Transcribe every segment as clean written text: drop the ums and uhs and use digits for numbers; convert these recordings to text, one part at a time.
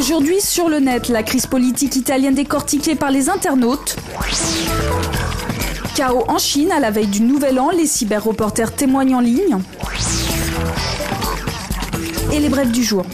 Aujourd'hui sur le net, la crise politique italienne décortiquée par les internautes. Chaos en Chine à la veille du Nouvel An, les cyber-reporters témoignent en ligne. Et les brèves du jour.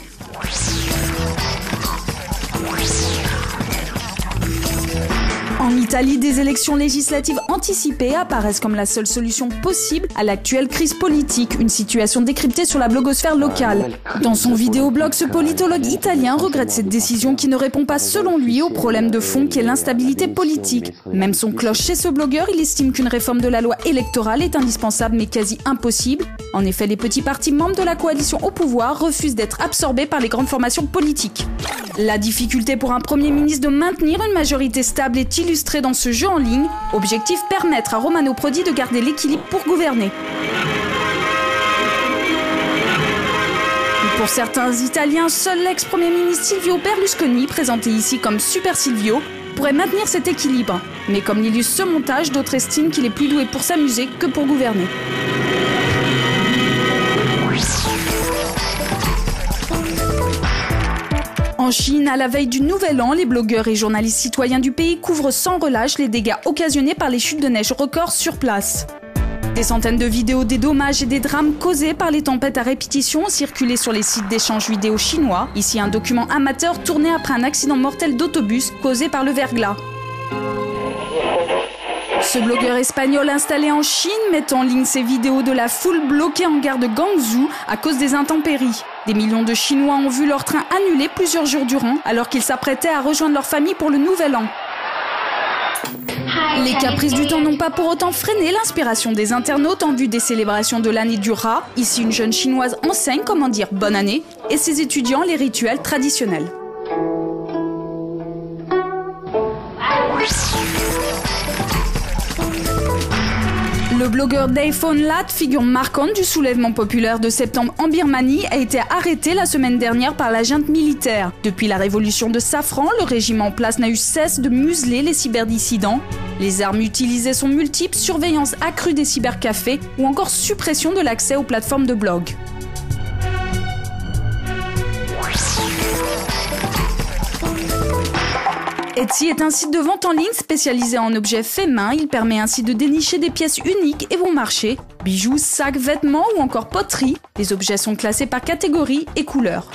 En Italie, des élections législatives anticipées apparaissent comme la seule solution possible à l'actuelle crise politique, une situation décryptée sur la blogosphère locale. Dans son vidéoblog, ce politologue italien regrette cette décision qui ne répond pas selon lui au problème de fond qui est l'instabilité politique. Même son cloche chez ce blogueur, il estime qu'une réforme de la loi électorale est indispensable mais quasi impossible. En effet, les petits partis membres de la coalition au pouvoir refusent d'être absorbés par les grandes formations politiques. La difficulté pour un Premier ministre de maintenir une majorité stable est illustrée dans ce jeu en ligne. Objectif, permettre à Romano Prodi de garder l'équilibre pour gouverner. Pour certains Italiens, seul l'ex-premier ministre Silvio Berlusconi, présenté ici comme Super Silvio, pourrait maintenir cet équilibre. Mais comme l'illustre ce montage, d'autres estiment qu'il est plus doué pour s'amuser que pour gouverner. En Chine, à la veille du Nouvel An, les blogueurs et journalistes citoyens du pays couvrent sans relâche les dégâts occasionnés par les chutes de neige records sur place. Des centaines de vidéos des dommages et des drames causés par les tempêtes à répétition ont circulé sur les sites d'échange vidéo chinois. Ici, un document amateur tourné après un accident mortel d'autobus causé par le verglas. Ce blogueur espagnol installé en Chine met en ligne ses vidéos de la foule bloquée en gare de Guangzhou à cause des intempéries. Des millions de Chinois ont vu leur train annulé plusieurs jours durant alors qu'ils s'apprêtaient à rejoindre leur famille pour le Nouvel An. Les caprices du temps n'ont pas pour autant freiné l'inspiration des internautes en vue des célébrations de l'année du rat. Ici, une jeune chinoise enseigne comment dire bonne année et ses étudiants les rituels traditionnels. Le blogueur Dayphone Lat, figure marquante du soulèvement populaire de septembre en Birmanie, a été arrêté la semaine dernière par la junte militaire. Depuis la révolution de Safran, le régime en place n'a eu cesse de museler les cyberdissidents. Les armes utilisées sont multiples, surveillance accrue des cybercafés ou encore suppression de l'accès aux plateformes de blog. Etsy est un site de vente en ligne spécialisé en objets faits main. Il permet ainsi de dénicher des pièces uniques et bon marché. Bijoux, sacs, vêtements ou encore poterie. Les objets sont classés par catégorie et couleur.